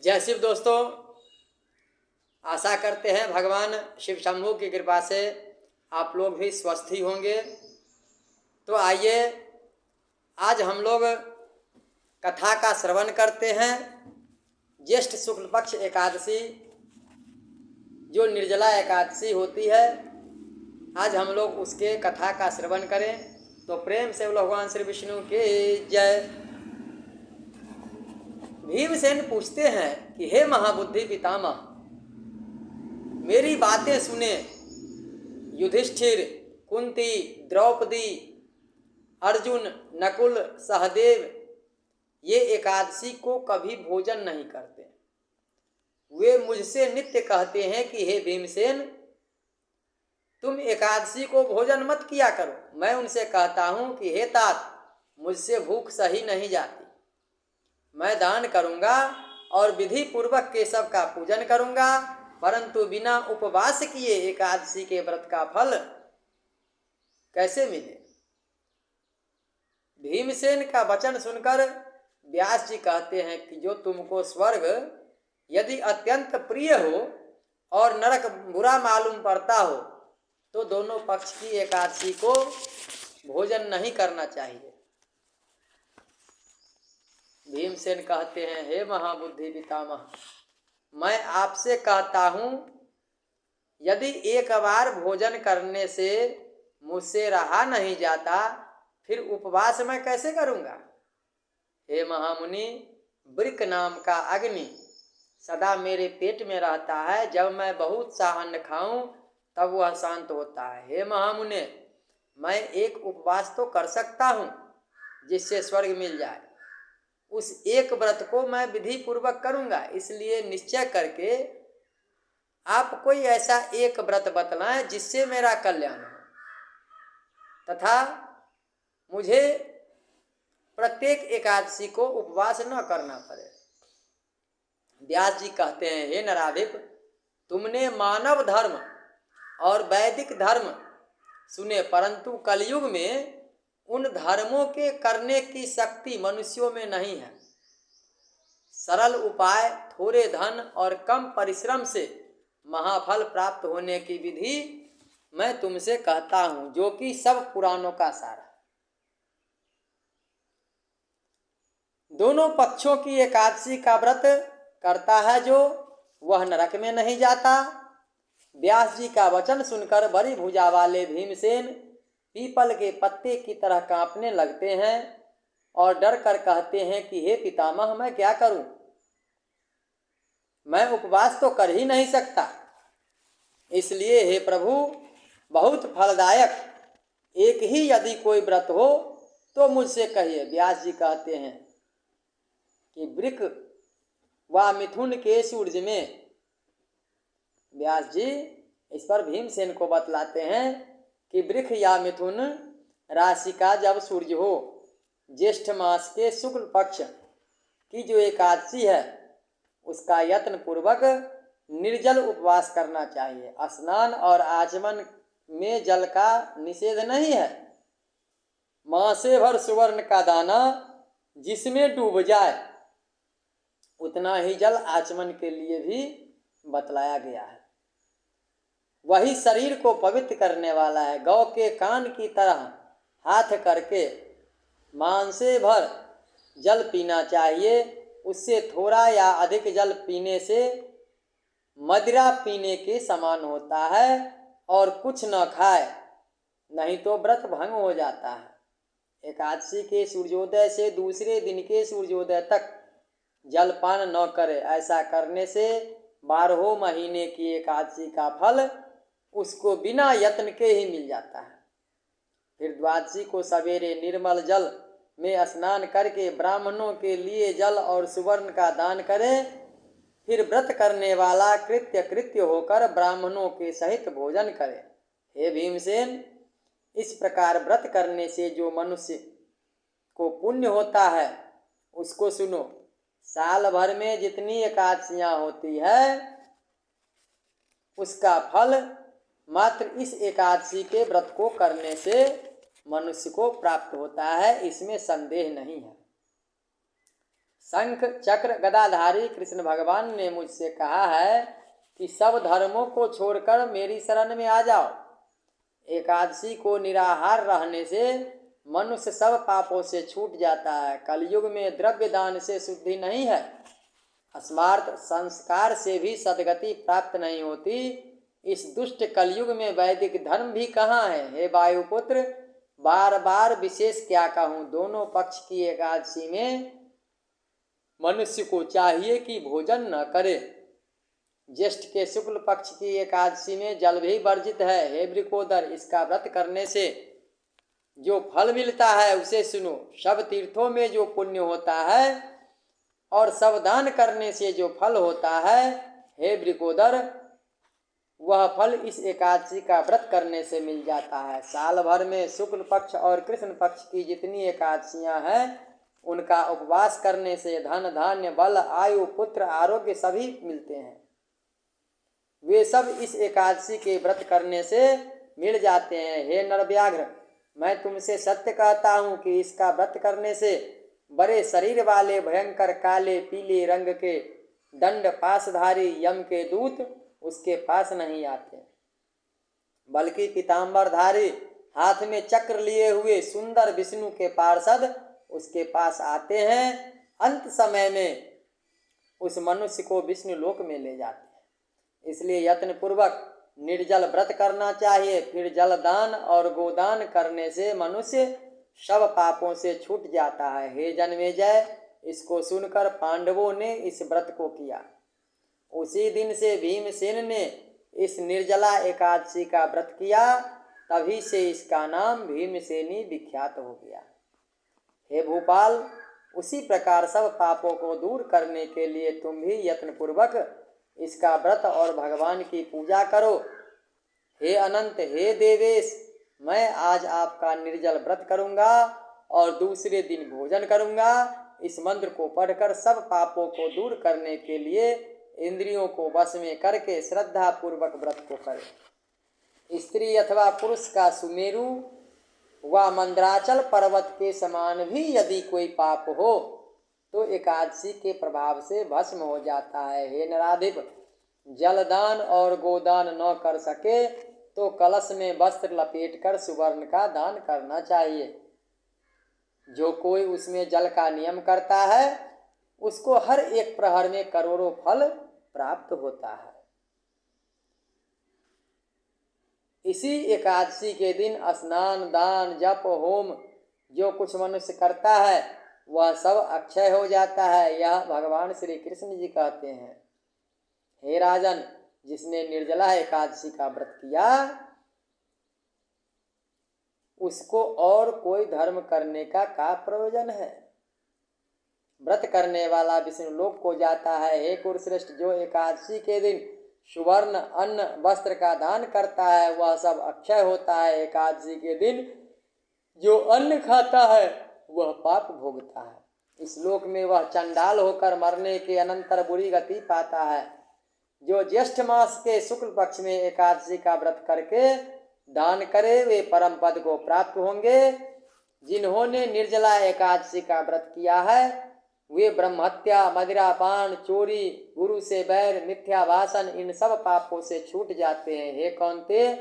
जय शिव दोस्तों, आशा करते हैं भगवान शिव शंभू की कृपा से आप लोग भी स्वस्थ ही होंगे। तो आइए आज हम लोग कथा का श्रवण करते हैं। ज्येष्ठ शुक्ल पक्ष एकादशी जो निर्जला एकादशी होती है, आज हम लोग उसके कथा का श्रवण करें। तो प्रेम से भगवान श्री विष्णु के जय। भीमसेन पूछते हैं कि हे महाबुद्धि पितामह, मेरी बातें सुने। युधिष्ठिर, कुंती, द्रौपदी, अर्जुन, नकुल, सहदेव ये एकादशी को कभी भोजन नहीं करते। वे मुझसे नित्य कहते हैं कि हे भीमसेन, तुम एकादशी को भोजन मत किया करो। मैं उनसे कहता हूँ कि हे तात, मुझसे भूख सही नहीं जाती। मैं दान करूँगा और विधि पूर्वक केशव का पूजन करूँगा, परंतु बिना उपवास किए एकादशी के व्रत का फल कैसे मिले। भीमसेन का वचन सुनकर व्यास जी कहते हैं कि जो तुमको स्वर्ग यदि अत्यंत प्रिय हो और नरक बुरा मालूम पड़ता हो, तो दोनों पक्ष की एकादशी को भोजन नहीं करना चाहिए। भीमसेन कहते हैं, हे महाबुद्धि पितामह, मैं आपसे कहता हूँ, यदि एक बार भोजन करने से मुझसे रहा नहीं जाता, फिर उपवास मैं कैसे करूँगा। हे महामुनि, वृक नाम का अग्नि सदा मेरे पेट में रहता है। जब मैं बहुत सा अन्न खाऊं तब वह शांत होता है। हे महामुनि, मैं एक उपवास तो कर सकता हूँ जिससे स्वर्ग मिल जाए। उस एक व्रत को मैं विधि पूर्वक करूँगा। इसलिए निश्चय करके आप कोई ऐसा एक व्रत बतलाएं जिससे मेरा कल्याण हो तथा मुझे प्रत्येक एकादशी को उपवास न करना पड़े। व्यास जी कहते हैं, हे नराधिप, तुमने मानव धर्म और वैदिक धर्म सुने, परंतु कलयुग में उन धर्मों के करने की शक्ति मनुष्यों में नहीं है। सरल उपाय, थोड़े धन और कम परिश्रम से महाफल प्राप्त होने की विधि मैं तुमसे कहता हूँ, जो कि सब पुराणों का सार है। दोनों पक्षों की एकादशी का व्रत करता है जो, वह नरक में नहीं जाता। व्यास जी का वचन सुनकर बड़ी भुजा वाले भीमसेन पीपल के पत्ते की तरह कांपने लगते हैं और डर कर कहते हैं कि हे पितामह, मैं क्या करूं। मैं उपवास तो कर ही नहीं सकता। इसलिए हे प्रभु, बहुत फलदायक एक ही यदि कोई व्रत हो तो मुझसे कहिए। व्यास जी कहते हैं कि वृक व मिथुन के सूर्य में, व्यास जी इस पर भीमसेन को बतलाते हैं कि वृक्ष या मिथुन राशि का जब सूर्य हो, ज्येष्ठ मास के शुक्ल पक्ष की जो एकादशी है, उसका यत्न पूर्वक निर्जल उपवास करना चाहिए। स्नान और आचमन में जल का निषेध नहीं है। मासे भर सुवर्ण का दाना जिसमें डूब जाए, उतना ही जल आचमन के लिए भी बतलाया गया है। वही शरीर को पवित्र करने वाला है। गौ के कान की तरह हाथ करके मांसे भर जल पीना चाहिए। उससे थोड़ा या अधिक जल पीने से मदिरा पीने के समान होता है। और कुछ न खाए, नहीं तो व्रत भंग हो जाता है। एकादशी के सूर्योदय से दूसरे दिन के सूर्योदय तक जलपान न करे। ऐसा करने से 12 महीने की एकादशी का फल उसको बिना यत्न के ही मिल जाता है। फिर द्वादशी को सवेरे निर्मल जल में स्नान करके ब्राह्मणों के लिए जल और सुवर्ण का दान करें। फिर व्रत करने वाला कृत्य होकर ब्राह्मणों के सहित भोजन करे। हे भीमसेन, इस प्रकार व्रत करने से जो मनुष्य को पुण्य होता है उसको सुनो। साल भर में जितनी एकादशियां होती है, उसका फल मात्र इस एकादशी के व्रत को करने से मनुष्य को प्राप्त होता है। इसमें संदेह नहीं है। शंख चक्र गदाधारी कृष्ण भगवान ने मुझसे कहा है कि सब धर्मों को छोड़कर मेरी शरण में आ जाओ। एकादशी को निराहार रहने से मनुष्य सब पापों से छूट जाता है। कलयुग में द्रव्य दान से शुद्धि नहीं है, स्मार्त संस्कार से भी सद्गति प्राप्त नहीं होती। इस दुष्ट कलयुग में वैदिक धर्म भी कहाँ है। हे वायुपुत्र, बार बार विशेष क्या कहूँ। दोनों पक्ष की एकादशी में मनुष्य को चाहिए कि भोजन न करे। ज्येष्ठ के शुक्ल पक्ष की एकादशी में जल भी वर्जित है। हे वृकोदर, इसका व्रत करने से जो फल मिलता है उसे सुनो। सब तीर्थों में जो पुण्य होता है और सब दान करने से जो फल होता है, हे वृकोदर, वह फल इस एकादशी का व्रत करने से मिल जाता है। साल भर में शुक्ल पक्ष और कृष्ण पक्ष की जितनी एकादशियां हैं उनका उपवास करने से धन धान्य बल आयु पुत्र आरोग्य सभी मिलते हैं। वे सब इस एकादशी के व्रत करने से मिल जाते हैं। हे नरव्याघ्र, मैं तुमसे सत्य कहता हूँ कि इसका व्रत करने से बड़े शरीर वाले भयंकर काले पीले रंग के दंड पासधारी यम के दूत उसके पास नहीं आते, बल्कि पीताम्बरधारी हाथ में चक्र लिए हुए सुंदर विष्णु के पार्षद उसके पास आते हैं। अंत समय में उस मनुष्य को विष्णु लोक में ले जाते हैं। इसलिए यत्न पूर्वक निर्जल व्रत करना चाहिए। फिर जलदान और गोदान करने से मनुष्य सब पापों से छूट जाता है। हे जन्मेजय, इसको सुनकर पांडवों ने इस व्रत को किया। उसी दिन से भीमसेन ने इस निर्जला एकादशी का व्रत किया। तभी से इसका नाम भीमसेनी विख्यात हो गया। हे भूपाल, उसी प्रकार सब पापों को दूर करने के लिए तुम भी यत्नपूर्वक इसका व्रत और भगवान की पूजा करो। हे अनंत, हे देवेश, मैं आज आपका निर्जल व्रत करूंगा और दूसरे दिन भोजन करूंगा। इस मंत्र को पढ़कर सब पापों को दूर करने के लिए इंद्रियों को वश में करके श्रद्धा पूर्वक व्रत को करें। स्त्री अथवा पुरुष का सुमेरु व मंद्राचल पर्वत के समान भी यदि कोई पाप हो तो एकादशी के प्रभाव से भस्म हो जाता है। हे नराधिप, जलदान और गोदान न कर सके तो कलश में वस्त्र लपेटकर सुवर्ण का दान करना चाहिए। जो कोई उसमें जल का नियम करता है उसको हर एक प्रहर में करोड़ों फल प्राप्त होता है। इसी एकादशी के दिन स्नान दान जप होम जो कुछ मनुष्य करता है वह सब अक्षय हो जाता है। यह भगवान श्री कृष्ण जी कहते हैं। हे राजन, जिसने निर्जला एकादशी का व्रत किया उसको और कोई धर्म करने का क्या प्रयोजन है। व्रत करने वाला विष्णु लोक को जाता है। हे कुरुश्रेष्ठ, जो एकादशी के दिन सुवर्ण अन्न वस्त्र का दान करता है वह सब अक्षय होता है। एकादशी के दिन जो अन्न खाता है वह पाप भोगता है। इस लोक में वह चंडाल होकर मरने के अनंतर बुरी गति पाता है। जो ज्येष्ठ मास के शुक्ल पक्ष में एकादशी का व्रत करके दान करे वे परम पद को प्राप्त होंगे। जिन्होंने निर्जला एकादशी का व्रत किया है वे ब्रह्महत्या मदिरापान चोरी गुरु से बैर मिथ्या भाषण इन सब पापों से छूट जाते हैं। हे कौन्ते,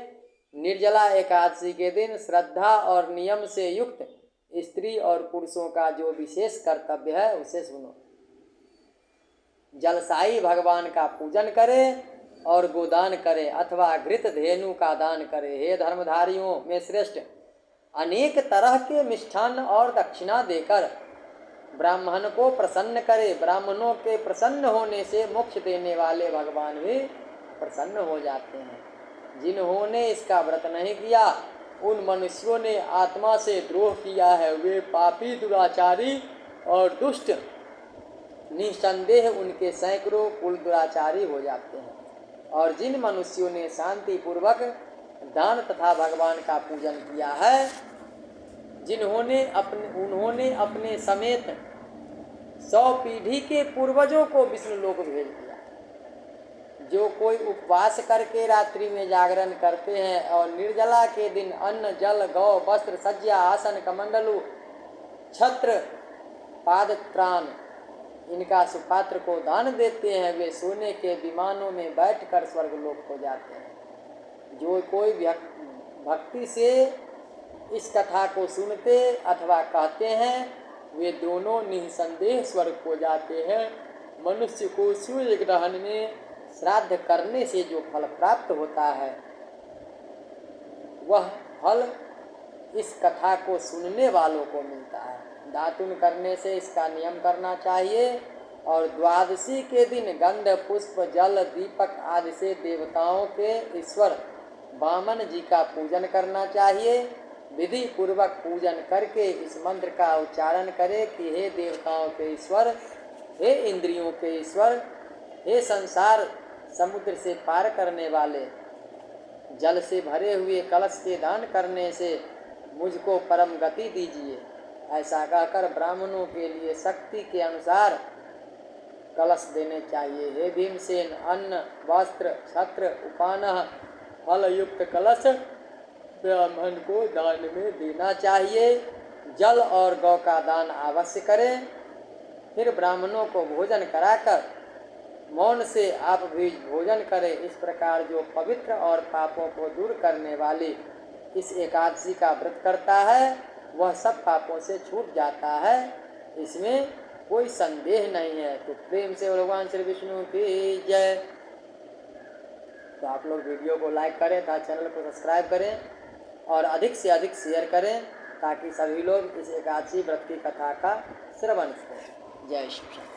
निर्जला एकादशी के दिन श्रद्धा और नियम से युक्त स्त्री और पुरुषों का जो विशेष कर्तव्य है उसे सुनो। जलसाई भगवान का पूजन करे और गोदान करे अथवा घृत धेनु का दान करे। हे धर्मधारियों में श्रेष्ठ, अनेक तरह के मिष्ठान्न और दक्षिणा देकर ब्राह्मण को प्रसन्न करे। ब्राह्मणों के प्रसन्न होने से मोक्ष देने वाले भगवान भी प्रसन्न हो जाते हैं। जिन्होंने इसका व्रत नहीं किया उन मनुष्यों ने आत्मा से द्रोह किया है। वे पापी दुराचारी और दुष्ट, निसंदेह उनके सैकड़ों कुल दुराचारी हो जाते हैं। और जिन मनुष्यों ने शांति पूर्वक दान तथा भगवान का पूजन किया है उन्होंने अपने समेत 100 पीढ़ी के पूर्वजों को विष्णु लोक भेज दिया। जो कोई उपवास करके रात्रि में जागरण करते हैं और निर्जला के दिन अन्न जल गौ वस्त्र सज्जा आसन कमंडलु छत्र पादत्राण इनका सुपात्र को दान देते हैं वे सोने के विमानों में बैठकर स्वर्गलोक को जाते हैं। जो कोई भक्ति से इस कथा को सुनते अथवा कहते हैं वे दोनों निसंदेह स्वर्ग को जाते हैं। मनुष्य को सूर्य ग्रहण में श्राद्ध करने से जो फल प्राप्त होता है वह फल इस कथा को सुनने वालों को मिलता है। दातुन करने से इसका नियम करना चाहिए और द्वादशी के दिन गंध पुष्प जल दीपक आदि से देवताओं के ईश्वर वामन जी का पूजन करना चाहिए। विधि पूर्वक पूजन करके इस मंत्र का उच्चारण करें कि हे देवताओं के ईश्वर, हे इंद्रियों के ईश्वर, हे संसार समुद्र से पार करने वाले, जल से भरे हुए कलश के दान करने से मुझको परम गति दीजिए। ऐसा कहकर ब्राह्मणों के लिए शक्ति के अनुसार कलश देने चाहिए। हे भीमसेन, अन्न वस्त्र छत्र उपानह फल युक्त कलश ब्राह्मण को दान में देना चाहिए। जल और गौ का दान अवश्य करें। फिर ब्राह्मणों को भोजन कराकर मौन से आप भी भोजन करें। इस प्रकार जो पवित्र और पापों को दूर करने वाली इस एकादशी का व्रत करता है वह सब पापों से छूट जाता है, इसमें कोई संदेह नहीं है। तो प्रेम से भगवान श्री विष्णु की जय। तो आप लोग वीडियो को लाइक करें तथा चैनल को सब्सक्राइब करें और अधिक से अधिक शेयर करें ताकि सभी लोग इस एकादशी व्रत की कथा का श्रवण करें। जय श्री कृष्ण।